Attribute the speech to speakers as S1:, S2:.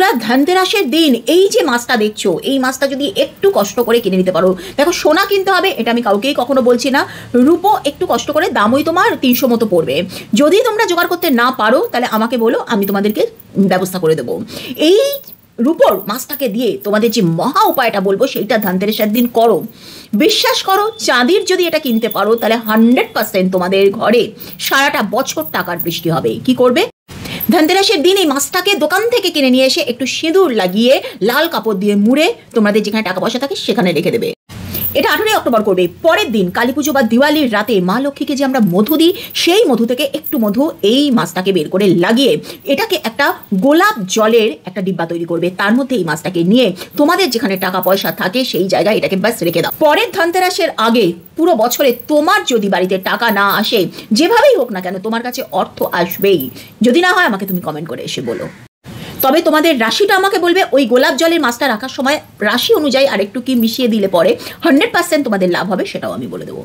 S1: বন্ধুরা, ধনতেরাসের দিন এই যে মাছটা দেখছো, এই মাছটা যদি একটু কষ্ট করে কিনে নিতে পারো, দেখো সোনা কিনতে হবে এটা আমি কাউকেই কখনো বলছি না, রূপো একটু কষ্ট করে দামই তোমার 300 মতো পড়বে। যদি তোমরা জোগাড় করতে না পারো তাহলে আমাকে বলো, আমি তোমাদেরকে ব্যবস্থা করে দেবো। এই রূপোর মাছটাকে দিয়ে তোমাদের যে মহা উপায়টা বলবো সেইটা ধনতেরাসের দিন করো। বিশ্বাস করো, চাঁদির যদি এটা কিনতে পারো তাহলে 100% তোমাদের ঘরে সারাটা বছর টাকার বৃষ্টি হবে। কি করবে? ধনতেরাসের দিন এই মাছটাকে দোকান থেকে কিনে নিয়ে এসে একটু সিঁদুর লাগিয়ে লাল কাপড় দিয়ে মুড়ে তোমাদের যেখানে টাকা পয়সা থাকে সেখানে রেখে দেবে। এটা 18 অক্টোবর করবে। পরের দিন কালী পুজো বা দিওয়ালির রাতে মা লক্ষ্মীকে যে আমরা মধু দিই, সেই মধু থেকে একটু মধু এই মাছটাকে বের করে লাগিয়ে এটাকে একটা গোলাপ জলের একটা ডিব্বা তৈরি করবে, তার মধ্যে এই মাছটাকে নিয়ে তোমাদের যেখানে টাকা পয়সা থাকে সেই জায়গায় এটাকে ব্যাস রেখে দাও। পরের ধনতেরাসের আগে পুরো বছরে তোমার যদি বাড়িতে টাকা না আসে, যেভাবেই হোক না কেন তোমার কাছে অর্থ আসবেই। যদি না হয় আমাকে তুমি কমেন্ট করে এসে বলো। তবে তোমাদের রাশিটা আমাকে বলবে, ওই গোলাপ জলের মাছটা রাখার সময় রাশি অনুযায়ী আরেকটু কি মিশিয়ে দিলে পরে 100% তোমাদের লাভ হবে, সেটাও আমি বলে দেবো।